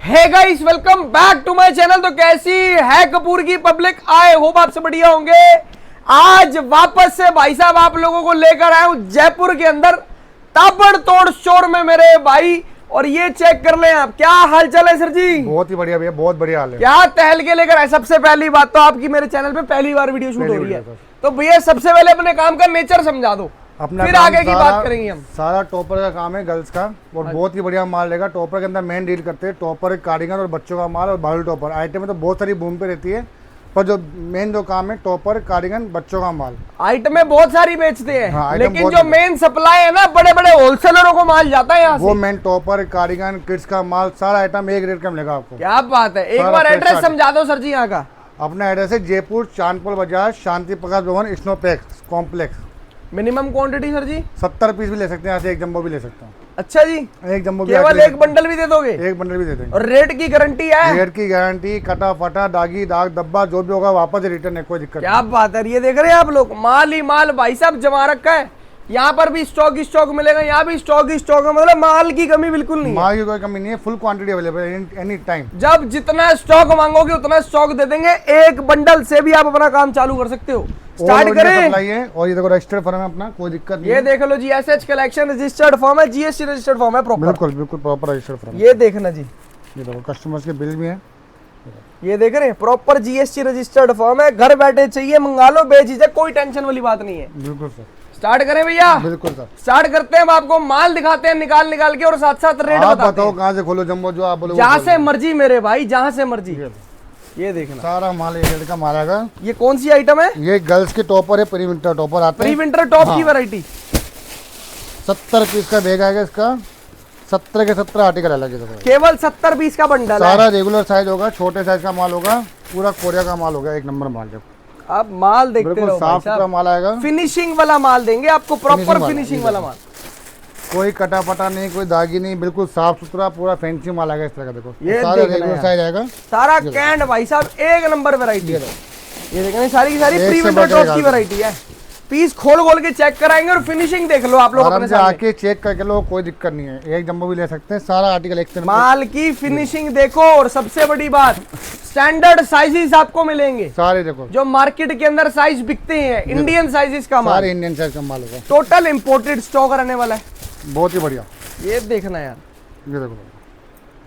Hey guys, welcome back to my channel. तो कैसी है कपूर की पब्लिक? आई होप आप सब बढ़िया होंगे। आज वापस से भाई साहब आप लोगों को लेकर आया हूं जयपुर के अंदर ताबड़तोड़ स्टोर में मेरे भाई। और ये चेक कर लें आप, क्या हाल चाल है सर जी? बहुत ही बढ़िया भैया, बहुत बढ़िया हाल है। क्या टहल के लेकर आए? सबसे पहली बात तो आपकी मेरे चैनल पे पहली बार वीडियो शूट हो रही है, तो भैया सबसे पहले अपने काम का नेचर समझा दो, फिर आगे की बात करेंगे हम। सारा टॉपर का काम है गर्ल्स का, और बहुत ही बढ़िया माल रहेगा। टॉपर के अंदर मेन डील करते हैं टॉपर, कार्डिगन और बच्चों का माल और बालू टॉपर आइटम में तो बहुत सारी बूम पे रहती है, पर जो मेन जो काम है टॉपर, कार्डिगन, बच्चों का माल आइटमें बहुत सारी बेचते हैं। हाँ, लेकिन जो मेन सप्लाई है ना, बड़े बड़े होलसेलरों को माल जाता है यहाँ वो से। मेन टॉपर, कार्डिगन, किड्स का माल, सारा आइटम एक रेट का मिलेगा आपको। क्या बात है, एक बार एड्रेस समझा दो सर जी यहाँ का। अपना एड्रेस है जयपुर चांदपुर बाजार, शांति प्रकाश भवन, स्नोपैक्स कॉम्प्लेक्स। मिनिमम क्वांटिटी सर जी? 70 पीस भी ले सकते हैं, यहाँ से एक जंबो भी ले सकता हूँ। अच्छा जी, एक जंबो भी, केवल एक बंडल भी दे दोगे? एक बंडल भी दे देंगे। और रेट की गारंटी है? रेट की गारंटी, कटा फटा, दागी दाग धब्बा जो भी होगा वापस रिटर्न है, कोई दिक्कत क्या बात है। ये देख रहे हैं आप लोग, माल ही माल भाई साहब जमा रखा है। यहाँ पर भी स्टॉक ही स्टॉक मिलेगा, यहाँ भी स्टॉक ही स्टॉक है, मतलब माल की कमी बिल्कुल नहीं है। माल की कोई कमी नहीं है, फुल क्वांटिटी अवेलेबल है एनी टाइम। जब जितना स्टॉक मांगोगे उतना स्टॉक दे देंगे। एक बंडल से भी आप अपना काम चालू कर सकते हो। स्टार्ट करें। और ये देखो रजिस्टर्ड फॉर्म है अपना, कोई दिक्कत नहीं। ये देख लो जी, एसएच कलेक्शन रजिस्टर्ड फॉर्म है, जीएसटी रजिस्टर्ड फॉर्म है प्रॉपर। बिल्कुल बिल्कुल प्रॉपर रजिस्टर्ड फॉर्म। ये देखना जी, ये देखो कस्टमर्स के बिल भी है, ये देख रहे हैं, प्रॉपर जीएसटी रजिस्टर्ड फॉर्म है। घर बैठे चाहिए मंगा लो बेझिझक, कोई टेंशन वाली बात नहीं है। बिल्कुल सर। स्टार्ट करें भैया? बिल्कुल सर, स्टार्ट करते हैं। हम आपको माल दिखाते हैं निकाल निकाल के, और साथ साथ रेट आप बताते बताओ हैं। कहाँ से खोलो जम्बो, जो आप बोलो जहाँ से मर्जी मेरे भाई, जहाँ से मर्जी। ये देखना, सारा माल एक का माल आएगा। ये कौन सी आइटम है? ये गर्ल्स के टॉपर है, प्री विंटर टॉपर आते हैं। प्री विंटर टॉप की वैरायटी। 70 पीस का बैग आएगा इसका, 70 के 70 आर्टिकल अलग है। केवल 70 पीस का बंडल है। सारा रेगुलर साइज होगा, छोटे साइज का माल होगा, पूरा कोरिया का माल होगा, एक नंबर माल। देखो आप माल देखते रहो, साफ सुथरा माल आएगा, फिनिशिंग वाला माल देंगे आपको, प्रॉपर फिनिशिंग वाला माल। कोई कटा पटा नहीं, कोई दागी नहीं, बिल्कुल साफ सुथरा पूरा फैंसी माल आएगा इस तरह का। देखो ये सारा रेगुलर साइज आएगा, सारा कैंड भाई साहब एक नंबर वैरायटी है। ये देखना, सारी की सारी प्री विंटर टॉप की वैरायटी है। पीस खोल खोल के चेक कराएंगे और फिनिशिंग देख लो आप लोग अपने सामने। आके चेक करके लो, कोई दिक्कत नहीं है। एक जंबो भी ले सकते हैं, सारा आर्टिकल एक माल की फिनिशिंग देखो। और सबसे बड़ी बात, स्टैंडर्ड साइजेस आपको मिलेंगे सारे। देखो जो मार्केट के अंदर साइज बिकते हैं, इंडियन साइजेस का माल, सारे इंडियन साइज का माल होगा। टोटल इंपोर्टेड स्टॉक रहने वाला है। बहुत ही बढ़िया। ये देखना यार, ये देखो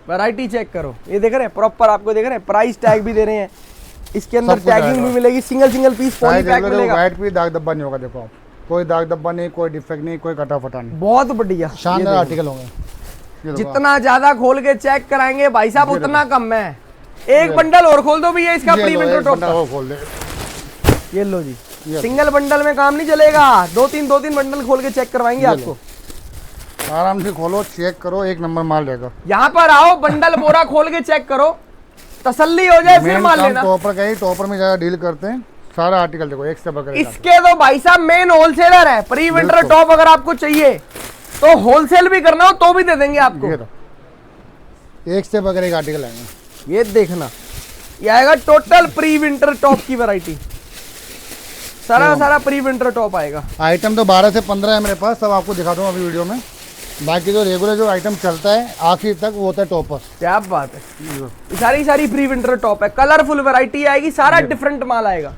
वैरायटी चेक करो। ये देख रहे हैं प्रॉपर, आपको देख रहे हैं प्राइस टैग भी दे रहे हैं, इसके अंदर टैगिंग भी मिलेगी, single single piece poly pack मिलेगा। व्हाइट भी दाग धब्बा नहीं होगा। देखो आप, कोई दाग धब्बा नहीं, कोई डिफेक्ट नहीं, कोई कटा फटा नहीं, बहुत बढ़िया शानदार आर्टिकल होंगे। जितना ज्यादा खोल के चेक कराएंगे भाई साहब उतना कम है। एक बंडल और खोल दो भैया इसका प्री विंटर टॉप का। खोल दे, ये लो जी, सिंगल बंडल में काम नहीं चलेगा, दो तीन बंडल खोल के चेक करवाएंगे आपको। आराम से खोलो, चेक करो, एक नंबर माल रहेगा। यहाँ पर आओ, बंडल बोरा खोल के चेक करो, तसल्ली हो जाए, फिर माल लेना। टॉपर का ही, टॉपर में ज्यादा डील करते हैं। सारा आर्टिकल देखो एक से बढ़कर इसके तो भाई साहब मेन होलसेलर है। प्री विंटर टॉप अगर आपको चाहिए तो होलसेल भी करना हो तो भी दे देंगे आपको। एक से बढ़कर एक आर्टिकल आएंगे। ये देखना, ये आएगा टोटल प्री विंटर टॉप की वैरायटी। सारा प्री विंटर टॉप आएगा। आइटम तो 12 से 15 है मेरे पास, सब आपको दिखा दूंगा अभी वीडियो में। बाकी जो रेगुलर जो आइटम चलता है आखिर तक वो होता है टॉपर। क्या बात है, सारी प्री विंटर टॉप है, कलरफुल वैरायटी आएगी, सारा डिफरेंट माल आएगा।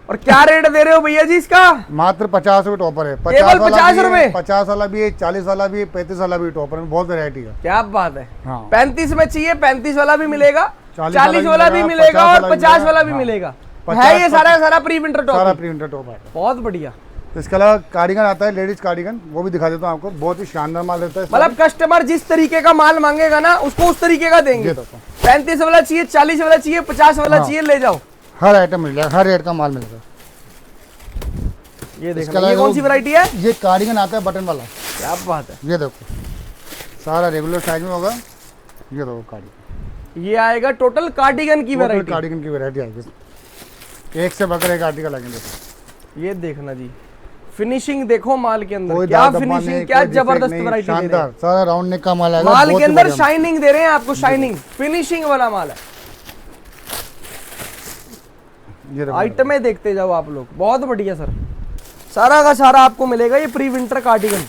और क्या रेट दे रहे हो भैया जी इसका? मात्र 50 रुपए टॉपर है। 50 रुपए? 50 वाला भी है, 40 वाला भी है, 35 वाला भी टॉपर में बहुत वैरायटी है। क्या बात है। हाँ। 35 में चाहिए 35 वाला भी मिलेगा, 40 वाला भी मिलेगा और 50 वाला भी मिलेगा। है ये सारा प्री विंटर टॉप। सारा प्री विंटर टॉप है, बहुत बढ़िया। इसके अलावा कार्डिगन आता है, लेडीज कार्डिगन, वो भी दिखा देता हूँ आपको। बहुत ही शानदार माल रहता है। मतलब कस्टमर जिस तरीके का माल मांगेगा ना, उसको उस तरीके का देंगे। 35 वाला चाहिए, 40 वाला चाहिए, 50 वाला चाहिए, ले जाओ। हर आइटम मिल जाएगा, हर रेट का माल मिलेगा। ये देखो, ये कौन सी वैरायटी है? ये कार्डिगन आता है बटन वाला। क्या बात है। ये देखो सारा रेगुलर साइज में होगा। ये देखो कार्डिगन, ये आएगा टोटल कार्डिगन की वैरायटी। कार्डिगन की वैरायटी आएगी, एक से बढ़कर एक आर्टिकल आएंगे। ये देखना जी, फिनिशिंग देखो माल के अंदर, क्या फिनिशिंग, क्या जबरदस्त वैरायटी दे रहे हैं। सारा राउंड नेक का माल आएगा। माल के अंदर शाइनिंग दे रहे हैं आपको, शाइनिंग फिनिशिंग वाला माल है। आइटमें देखते जाओ आप लोग, बहुत बढ़िया सर। सारा का सारा आपको मिलेगा ये प्री विंटर कार्डिगन।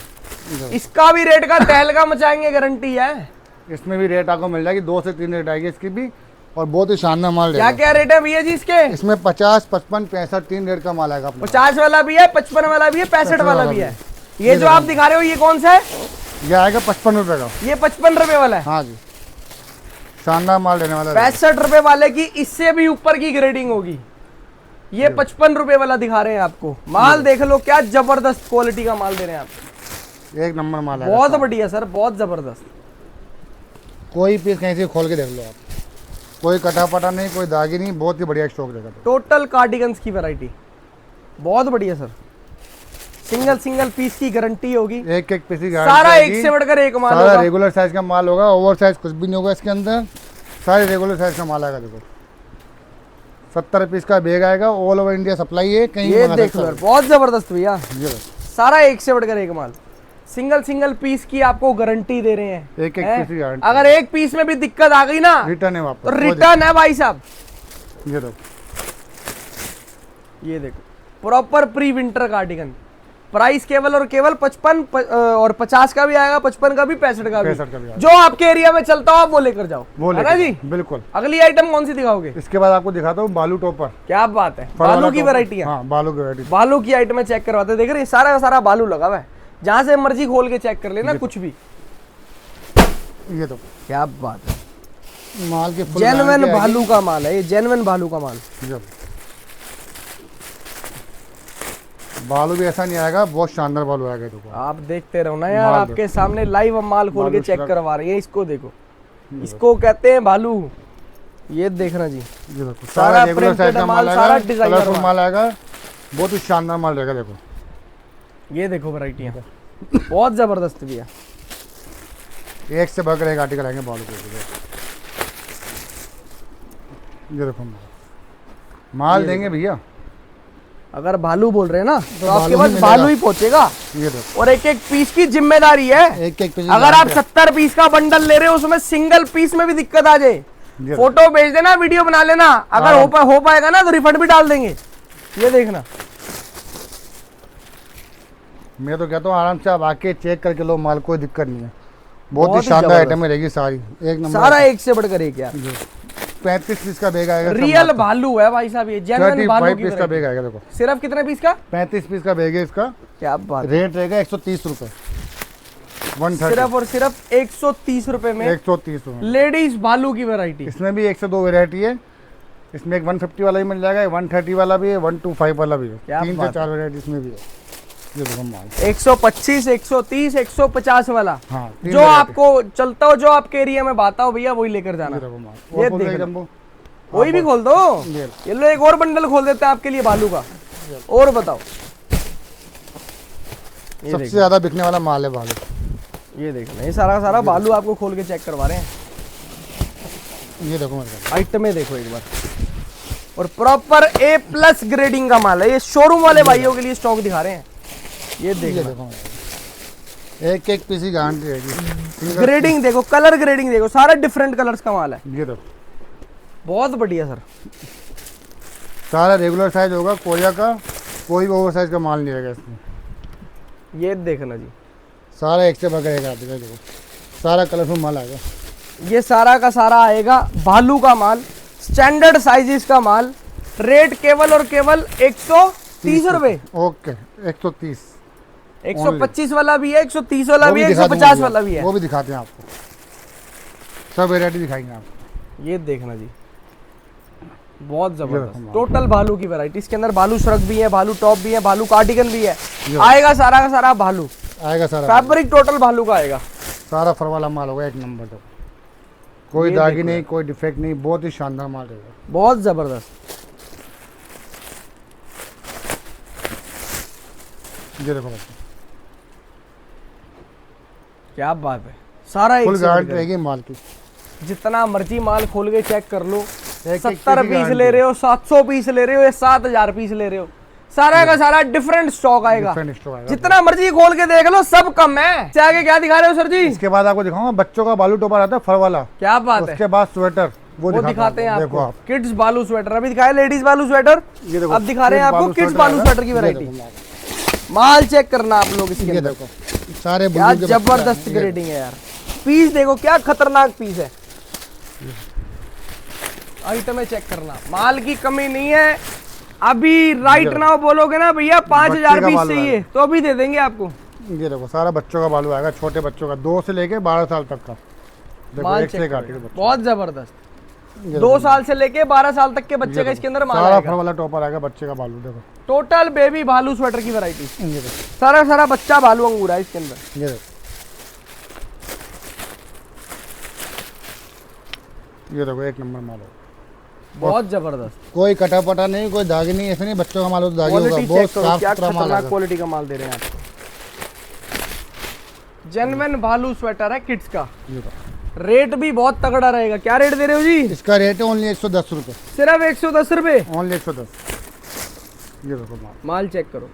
इसका भी रेट का तहलका मचाएंगे, गारंटी है। इसमें भी रेट आपको मिल जाएगी, 2 से 3 रेट आएगी इसकी भी, और बहुत ही शानदार माल क्या रहेगा। क्या रेट है भैया जी इसके? इसमें 50, 55, 65 3 रेट का माल आएगा अपने 50 वाला भी है, 55 वाला भी है, 65 वाला भी है। ये जो आप दिखा रहे हो ये कौन सा है? पास। ये आएगा 55 रुपए का। ये 55 रुपए वाला है। हाँ जी, शानदार माल देने वाला है। 65 रुपए वाले की इससे भी ऊपर की ग्रेडिंग होगी। ये 55 रुपए वाला दिखा रहे हैं आपको। माल देख लो, क्या जबरदस्त क्वालिटी का माल दे रहे हैं आप। एक नंबर माल है, बहुत बढ़िया सर, बहुत जबरदस्त। कोई पीस कहीं से खोल के देख लो आप, कोई कटा पटा नहीं, कोई दागी नहीं, बहुत ही बढ़िया स्टॉक देगा। टोटल कार्डिगन्स की वैरायटी बहुत बढ़िया सर। सिंगल सिंगल पीस की गारंटी होगी। एक एक पीस की सारा एक से बढ़कर एक माल सारा होगा। रेगुलर साइज का माल होगा, ओवर साइज कुछ भी नहीं होगा इसके अंदर, सारे रेगुलर साइज का माल आएगा। देखो 70 पीस का बैग आएगा, ऑल ओवर इंडिया सप्लाई है, कहीं ये मंगा देख सकते लो हो। बहुत जबरदस्त भैया, ये लो, सारा एक से बढ़कर एक माल। सिंगल सिंगल पीस की आपको गारंटी दे रहे हैं। एक एक हैं? पीस की गारंटी। अगर एक पीस में भी दिक्कत आ गई ना रिटर्न है तो वापस, रिटर्न है भाई साहब। ये देखो, ये देखो proper pre winter cardigan. Price केवल और केवल 55 और 50 का भी आएगा, 55 का भी, 65 का भी। 65 का भी आएगा। जो आपके एरिया में चलता हो आप वो लेकर जाओ, वो है ना जी। लेके बिल्कुल। अगली आइटम कौन सी दिखाओगे? इसके बाद आपको दिखाता हूँ बालू टॉपर। क्या बात है, फर वाला बालू की टॉपर। वैरायटी है। हाँ, बालू की वैरायटी। बालू की आइटम चेक करवाते, देख रहे हैं सारा का सारा बालू लगा हुआ है। जहां से मर्जी खोल के चेक कर लेना कुछ भी। ये तो क्या बात है, माल के full जेन्युइन guarantee आएगी। भालू का माल है ये, जेन्युइन भालू का माल। ये बालू भी ऐसा नहीं आएगा, बहुत शानदार बालू आएगा। देखो आप देखते रहो ना यार, माल आपके सामने लाइव हम माल खोल के बालू चेक श्रग। करवा रहे हैं। इसको देखो, इसको कहते हैं भालू। ये देखना जी, ये देखो, सारा सारा रेगुलर printed साइज का माल, माल सारा आएगा, designer कलरफुल माल। माल आएगा, बहुत ही शानदार माल रहेगा। देखो ये देखो वैरायटियां बहुत जबरदस्त भी है। एक से बढ़कर एक आर्टिकल आएंगे बालू के। ये देखो माल देंगे भैया। अगर भालू बोल रहे हैं ना तो आपके भालू पास ही मिलेगा। भालू ही पहुंचेगा। ये देखो, और एक एक पीस की जिम्मेदारी है। एक एक पीस अगर आप 70 पीस का बंडल ले रहे हो, उसमें सिंगल पीस में भी दिक्कत आ जाए, फोटो भेज देना, वीडियो बना लेना। अगर हो पाएगा ना तो रिफंड भी डाल देंगे। ये देखना, मैं तो कहता हूँ आराम से आप आके चेक करके लो माल, कोई दिक्कत नहीं है। बहुत बहुत ही ही शानदार जबरदस्त। आइटम रहेगी सारी, एक नंबर। सारा एक से बढ़कर एक यार। 35 पीस का बैग आएगा। रियल भालू है भाई साहब, ये जेन्युइन भालू 35 की पीस का variety। बैग आएगा। देखो सिर्फ कितने पीस का? 35 पीस का बैग है इसका। क्या बात है। रेट रहेगा 130 रुपए, 130, सिर्फ और सिर्फ 130 रुपए में 130 रुपए। लेडीज भालू की वैरायटी। इसमें भी 1 से 2 वेरायटी है। इसमें एक 150 वाला भी मिल जाएगा, 130 वाला भी है, 125 वाला भी है। क्या 3 से बात 4 वेरायटी इसमें भी है। ये देखो माल। 125, 130, 150 वाला हाँ, 3 जो variety। आपको चलता हो, जो आपके एरिया में बाता हो भैया, वही लेकर जाना। ये देखो माल। ये और खोल देख दे लो। जंबो। कोई भी खोल दो। ये ये लो एक और बंडल खोल देते हैं आपके लिए भालू का। और बताओ, ये सबसे देखो, ज्यादा बिकने वाला माल है भालू। ये देखना, ये सारा का सारा भालू आपको खोल के चेक करवा रहे हैं। ये देखो मेरे पास। आइटमें देखो एक बार, और प्रॉपर A+ ग्रेडिंग का माल है। ये शोरूम वाले भाइयों के लिए स्टॉक दिखा रहे हैं। ये ये देखो, देखो मेरे पास। एक एक पीस की गारंटी रहेगी। ग्रेडिंग देखो, कलर ग्रेडिंग देखो, सारा डिफरेंट कलर्स का माल है। ये देखो, बहुत बढ़िया सर। सारा रेगुलर साइज होगा कोरिया का, कोई भी ओवर साइज का माल नहीं रहेगा इसमें। ये देखना जी, सारा एक से बढ़कर एक आर्टिकल। देखो सारा कलरफुल माल आएगा। ये सारा का सारा आएगा भालू का माल, स्टैंडर्ड साइजेस का माल। रेट केवल और केवल 130 रुपए। ओके, 130। 125 वाला भी है, 130 वाला वो भी है, दिखा दूंगा 150 भैया, वाला भी है। वो भी दिखाते हैं आपको, सब वेरायटी दिखाएंगे आपको। ये देखना जी, बहुत देखो जबरदस्त माल। टोटल भालू की वैरायटी। इसके अंदर भालू श्रग भी है, भालू टॉप भी है, भालू कार्डिगन भी है। ये आएगा सारा का सारा भालू, आएगा सारा। फैब्रिक टोटल भालू का आएगा। सारा फर वाला माल होगा, एक नंबर का। कोई ये दागी देखो नहीं, कोई डिफेक्ट नहीं, बहुत ही शानदार माल रहेगा। बहुत जबरदस्त। ये देखो बच्चे, क्या बात है, सारा एक फुल से गारंटी बढ़कर। रहेगी माल की। जितना मर्जी माल खोल के चेक कर लो। एक 70 की पीस गारंटी ले रहे हो, 700 पीस ले रहे हो या 7000 पीस ले रहे हो, सारा का सारा डिफरेंट स्टॉक आएगा। डिफरेंट स्टॉक आएगा। जितना मर्जी खोल के देख लो, सब कम है। इससे आगे क्या दिखा रहे हो सर जी? इसके बाद आपको दिखाऊंगा बच्चों का बालू टोपर आता है फर वाला। क्या बात है, उसके बाद स्वेटर वो दिखाता दिखाते हैं हूँ। देखो आपको। आप, किड्स बालू स्वेटर अभी दिखाए, लेडीज बालू स्वेटर। ये देखो, अब दिखा रहे हैं आपको किड्स बालू स्वेटर की वैरायटी। माल चेक करना आप लोग इसके ये अंदर। देखो सारे क्या बुजुर्ग के बच्चे जबरदस्त आए हैं। ग्रेडिंग है यार। पीस देखो क्या खतरनाक पीस है। आइटमें चेक करना, माल की कमी नहीं है। अभी राइट नाउ बोलोगे ना भैया 5000 पीस चाहिए तो अभी दे देंगे आपको। ये देखो सारा बच्चों का बालू आएगा, छोटे बच्चों का 2 से लेके 12 साल तक का। देखो माल एक से चेक एक आर्टिकल करो, बहुत जबरदस्त। 2 साल से लेके 12 साल तक के बच्चे का इसके अंदर माल सारा आएगा। फर वाला टॉपर आएगा बच्चे का बालू। देखो टोटल बेबी भालू स्वेटर की वैरायटी, ये देखो, सारा बच्चा भालू अंगूर है इसके अंदर। ये देखो, ये देखो एक नंबर माल होगा, बहुत जबरदस्त कोई कटा पटा नहीं, कोई दागी नहीं, ऐसे नहीं बच्चों का माल हो तो दागी होगा। क्वालिटी बहुत चेक करो, साफ क्या सुथरा माल खतरनाक आएगा। क्वालिटी का माल दे रहे हैं आपको। जेन्युइन भालू स्वेटर है किड्स का, ये देखो, रेट भी बहुत तगड़ा रहेगा। क्या रेट दे रहे हो जी? इसका रेट है ओनली 110 रुपये, सिर्फ 110 रुपए। ओनली 110। ये देखो माल। माल चेक करो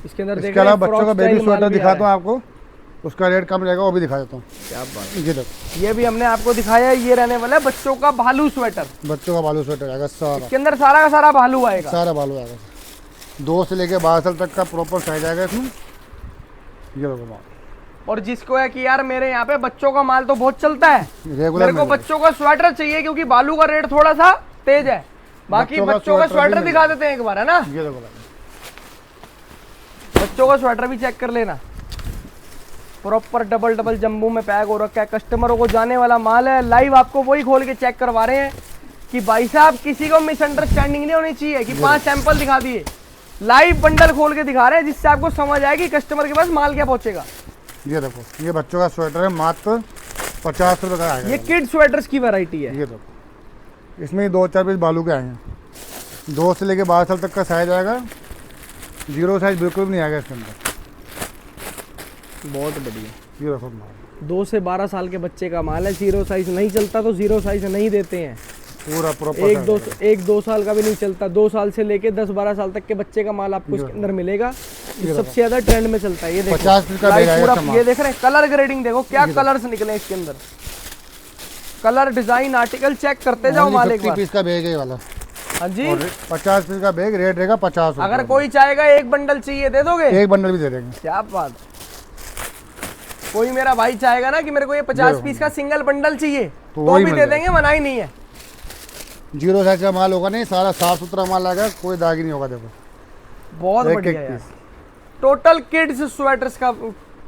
इसके अंदर। इसके अलावा बच्चों का बेबी स्वेटर दिखाता हूँ आपको, उसका रेट कम रहेगा, वो भी दिखा देता हूँ। क्या बात है। ये देखो ये भी हमने आपको दिखाया है, ये रहने वाला है बच्चों का भालू स्वेटर। बच्चों का बालू स्वेटर आएगा, सारा इसके अंदर सारा का सारा भालू आएगा। सारा बालू आएगा, 2 से लेके 12 साल तक का प्रॉपर साइज आएगा इसमें। ये देखो माल और जिसको है कि यार मेरे यहाँ पे बच्चों का माल तो बहुत चलता है, रेगुलर मेरे को बच्चों का स्वेटर चाहिए क्योंकि बालू का रेट थोड़ा सा तेज है। बाकी बच्चों का स्वेटर दिखा देते हैं एक बार, है ना? ये देखो भाई, बच्चों का स्वेटर भी चेक कर लेना, प्रॉपर डबल जम्बू में पैक हो रखा है। कस्टमरों को जाने वाला माल है। लाइव आपको वही खोल के चेक करवा रहे हैं कि भाई साहब किसी को मिसअंडरस्टैंडिंग नहीं होनी चाहिए कि 5 सैंपल दिखा दिए। लाइव बंडल खोल के दिखा रहे हैं जिससे आपको समझ आए कि कस्टमर के पास माल क्या पहुंचेगा। ये देखो ये बच्चों का स्वेटर है, मात्र 50 रुपये का आएगा। ये किड स्वेटर्स की वैरायटी है। ये देखो इसमें 2-4 पीस बालू के आएंगे, 2 से लेके 12 साल तक का साइज आएगा। 0 साइज बिल्कुल भी नहीं आएगा इसके अंदर। बहुत बढ़िया। ये देखो माल 2 से 12 साल के बच्चे का माल है। 0 साइज नहीं चलता तो 0 साइज नहीं देते हैं। पूरा प्रॉपर 1-2 साल का भी नहीं चलता। 2 साल से लेके 10-12 साल तक के बच्चे का माल आपको इसके अंदर मिलेगा। ये सबसे ज्यादा ट्रेंड में चलता है। ये देखो 50 पीस का बैग आएगा पूरा, ये देख रहे हैं कलर ग्रेडिंग, देखो क्या कलर्स निकले इसके अंदर। कलर डिजाइन आर्टिकल चेक करते जाओ माल एक 50 बार। पीस का बैग है ये वाला। हाँ जी, और 50 पीस का बैग, रेट रहेगा 50 रुपये। अगर कोई चाहेगा एक बंडल चाहिए दे दोगे? एक बंडल भी दे देंगे। क्या बात। कोई मेरा भाई चाहेगा ना कि मेरे को ये 50 पीस का सिंगल बंडल चाहिए तो वही भी मिल दे जाएगा। देंगे, मना ही नहीं है। 0 साइज का माल होगा नहीं, सारा साफ सुथरा माल आएगा, कोई दागी नहीं होगा। देखो बहुत एक बढ़िया एक यार। पीस। टोटल किड्स स्वेटर्स का,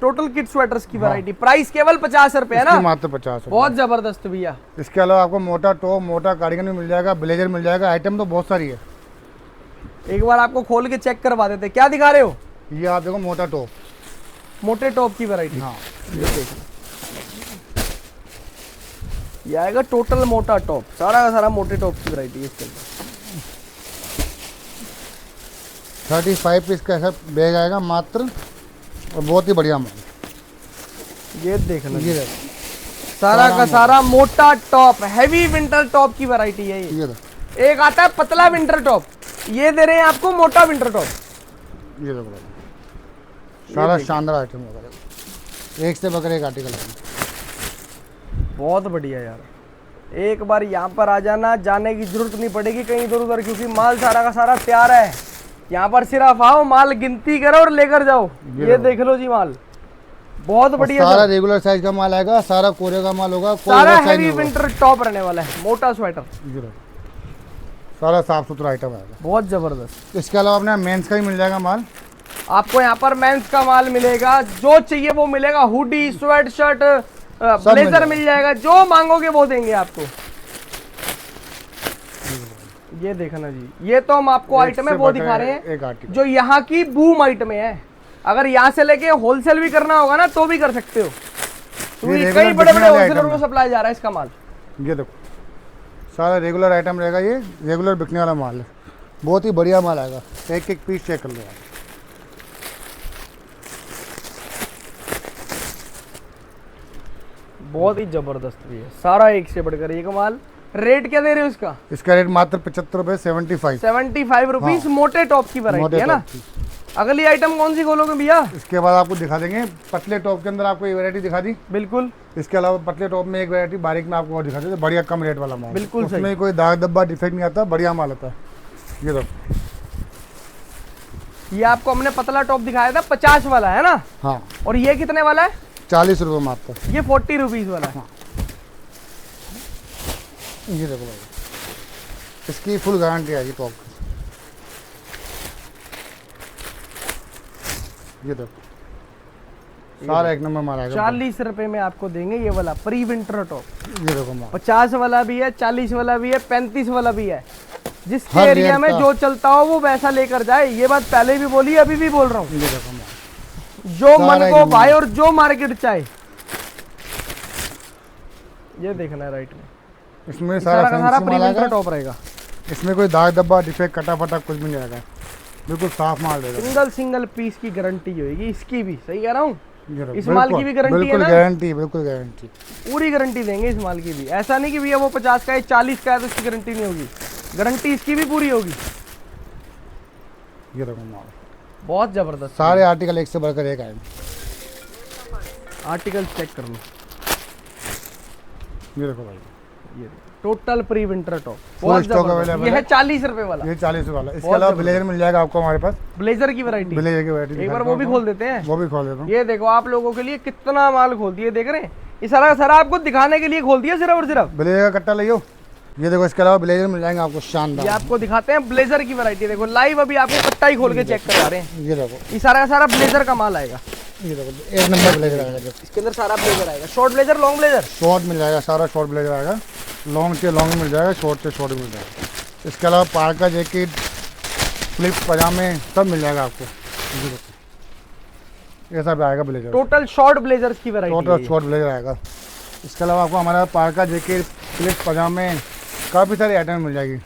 टोटल किड्स स्वेटर्स की वैरायटी। प्राइस केवल 50 रुपए है इसकी ना? मात्र 50 रुपये। बहुत जबरदस्त भैया। इसके अलावा आपको मोटा टॉप, मोटा कार्डिगन भी मिल जाएगा, ब्लेजर मिल जाएगा। आइटम तो बहुत सारी है, एक बार आपको खोल के चेक करवा देते हैं। क्या दिखा रहे हो? ये आप देखो मोटा टॉप। मोटे टॉप की वैरायटी। हाँ ये देखो, ये आएगा टोटल मोटा टॉप, सारा का सारा मोटे टॉप की वैरायटी है इसके अंदर। 35 पीस का ऐसा बैग आएगा मात्र, और बहुत ही बढ़िया माल। ये देखना, ये देखो, सारा का सारा मोटा टॉप, हैवी विंटर टॉप की वैरायटी है ये। ये देखो, एक आता है पतला विंटर टॉप, ये दे रहे हैं आपको मोटा विंटर टॉप। ये देखो भाई, सारा शानदार आइटम होगा। देखो, एक से बकर एक आर्टिकल है। बहुत बढ़िया यार। एक बार यहाँ पर आ जाना, जाने की जरूरत नहीं पड़ेगी कहीं इधर उधर, क्योंकि माल सारा का सारा तैयार है। यहाँ पर सिर्फ आओ, माल गिनती करो और लेकर जाओ। ये देख लो जी माल, बहुत बढ़िया। सारा रेगुलर साइज का माल आएगा, सारा कोरे का माल होगा, कोई सारा और साइज हैवी नहीं होगा। विंटर टॉप रहने वाला है, मोटा स्वेटर, ये देखो, सारा साफ सुथरा आइटम आएगा। बहुत जबरदस्त। इसके अलावा अपने मेंस का भी मिल जाएगा माल। आपको यहाँ पर मेंस का माल मिलेगा, जो चाहिए वो मिलेगा। हुडी, स्वेट शर्ट, ब्लेजर मिल जाएगा, जो मांगोगे वो देंगे आपको। ये देखना जी, ये तो हम आपको आइटम है वो दिखा रहे हैं एक आर्टिकल जो यहाँ की बूम आइटम है। अगर यहाँ से लेके होलसेल भी करना होगा ना तो भी कर सकते हो, क्योंकि regular कई बड़े बिकने बड़े वाले होलसेलर item को है। सप्लाई जा रहा है इसका माल। ये देखो, सारा रेगुलर आइटम रहेगा, ये रेगुलर बिकने वाला माल है। बहुत ही बढ़िया माल आएगा, एक एक पीस चेक कर लो आप। बहुत ही जबरदस्त भी है, सारा एक से बढ़कर एक माल। रेट क्या दे रहे हो इसका? इसका रेट मात्र 75 रुपये, 75। 75 रुपीज। मोटे टॉप की वैरायटी मोटे है ना? टॉप की। अगली आइटम कौन सी खोलोगे भैया? इसके बाद आपको दिखा देंगे पतले टॉप के अंदर, आपको ये वैरायटी दिखा दी। बिल्कुल इसके अलावा पतले टॉप में एक वैरायटी बारीक में आपको और दिखा देते, बढ़िया कम रेट वाला माल। बिल्कुल सही। उसमें कोई दाग धब्बा डिफेक्ट नहीं आता, बढ़िया माल आता है। ये देखो, ये आपको हमने पतला टॉप दिखाया था 50 वाला, है ना? हाँ और ये कितने वाला है? 40 रुपये मात्र। ये 40 रुपीज वाला है। ये देखो भाई, इसकी फुल गारंटी आएगी टॉप की। ये देखो सारा एक नंबर माल आएगा। 40 रुपए में आपको देंगे ये वाला प्री विंटर टॉप। ये देखो माल 50 वाला भी है, 40 वाला भी है, 35 वाला भी है। जिसके हर एरिया रेट में का। जो चलता हो वो वैसा लेकर जाए। ये बात पहले भी बोली, अभी भी बोल रहा हूँ। ये देखो माल जो सारा मन एक को नंबर। भाई और जो मार्केट चाहे। ये देखना है राइट में, इसमें सारा सारा का सारा फैंसी प्री माल विंटर आएगा। टॉप रहेगा। इसमें कोई दाग धब्बा डिफेक्ट कटा फटा कुछ भी नहीं आएगा, बिल्कुल साफ माल रहेगा। सिंगल पीस की गारंटी होगी इसकी भी। सही कह रहा हूँ? ये देखो, इस माल की भी गारंटी है बिल्कुल ना? गारंटी, बिल्कुल गारंटी। पूरी गारंटी देंगे इस माल की भी। ऐसा नहीं कि भैया वो 50 का है 40 का है तो इसकी गारंटी नहीं होगी। गारंटी इसकी भी पूरी होगी। ये देखो माल बहुत जबरदस्त सारे आर्टिकल एक से बढ़कर एक आएंगे। आर्टिकल चेक कर लो। ये देखो भाई, ये total pre winter top Full बहुत stock जबरदस्त। available ये है है। 40 रुपए वाला ये 40 वाला। इसके बहुत अलावा जबरदस्त। ब्लेजर मिल जाएगा आपको हमारे पास। ब्लेजर की वैरायटी ब्लेजर की वैरायटी एक बार वो भी खोल देते हैं। वो भी खोल देता हूँ। ये देखो आप लोगों के लिए कितना माल खोल दिए, देख रहे हैं? ये सारा सारा आपको दिखाने के लिए खोल दिया सिर्फ और सिर्फ। ब्लेजर का कट्टा लियो। ये देखो इसके अलावा ब्लेजर मिल जाएंगे आपको ये शानदार। आपको दिखाते हैं ब्लेजर की वैरायटी। देखो लाइव अभी आपको कट्टा ही खोल के चेक करा रहे हैं। ये देखो, ये सारा का सारा ब्लेजर का माल आएगा। ये देखो एक नंबर ब्लेजर आएगा। इसके अंदर सारा ब्लेजर आएगा। Short blazer, long blazer. Short मिल जाएगा, सारा शॉर्ट ब्लेजर आएगा। लॉन्ग से लॉन्ग मिल जाएगा, शॉर्ट से शॉर्ट मिल जाएगा। इसके अलावा पार्का जैकेट, फ्लिप पजामे सब मिल जाएगा आपको। ये देखो, ये सब आएगा ब्लेजर। टोटल शॉर्ट ब्लेजर्स की वैरायटी टोटल शॉर्ट ब्लेजर आएगा। इसके अलावा आपको हमारा पार्का जैकेट, फ्लिप पजामे काफ़ी सारी आइटम मिल जाएगी।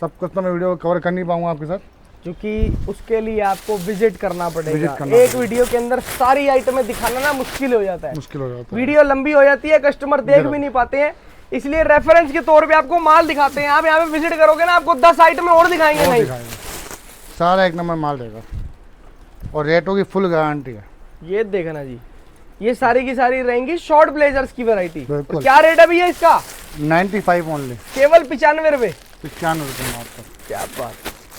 सब कुछ तो मैं वीडियो कवर कर नहीं पाऊंगा आपके साथ, क्योंकि उसके लिए आपको विजिट करना पड़ेगा। विजिट करना एक पड़ेगा। वीडियो के अंदर सारी आइटमें दिखाना ना मुश्किल हो जाता है। मुश्किल हो जाता है। वीडियो लंबी हो जाती है, कस्टमर देख जरूर। भी नहीं पाते हैं। इसलिए रेफरेंस के तौर पे आपको माल दिखाते हैं। आप यहाँ पे विजिट करोगे ना, आपको 10 आइटमें और दिखाएंगे और नहीं। दिखाएंगे। सारा एक नंबर माल रहेगा और रेटों की फुल गारंटी है। ये देखना जी, ये सारी की सारी रहेंगी शॉर्ट ब्लेजर्स की वैरायटी। बिल्कुल। क्या रेट है भैया इसका? 95 ओनली, केवल 95 रुपए। 95 रुपये मात्र। क्या बात।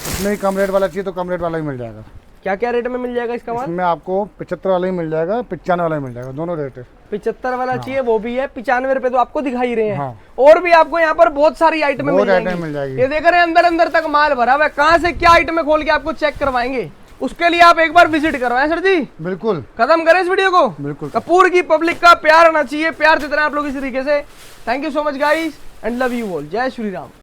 इसमें ही कम रेट वाला चाहिए तो कम रेट वाला ही मिल जाएगा। क्या क्या रेट में मिल जाएगा इसका माल? इसमें आपको 75 वाला ही मिल जाएगा, 95 वाला ही मिल जाएगा, दोनों रेट है। 75 वाला चाहिए वो भी है। 95 रुपए तो आपको दिखाई रहे हैं। हाँ। और भी आपको यहाँ पर बहुत सारी आइटमें बहुत मिल आइटम मिल जाएगी। ये देख रहे हैं अंदर अंदर तक माल भरा हुआ है। कहाँ से क्या आइटमें खोल के आपको चेक करवाएंगे, उसके लिए आप एक बार विजिट करवाएं सर जी। बिल्कुल खत्म करें इस वीडियो को। बिल्कुल। कपूर की पब्लिक का प्यार आना चाहिए, प्यार जितना आप लोग इस तरीके से। Thank you so much guys and love you all. जय श्री राम।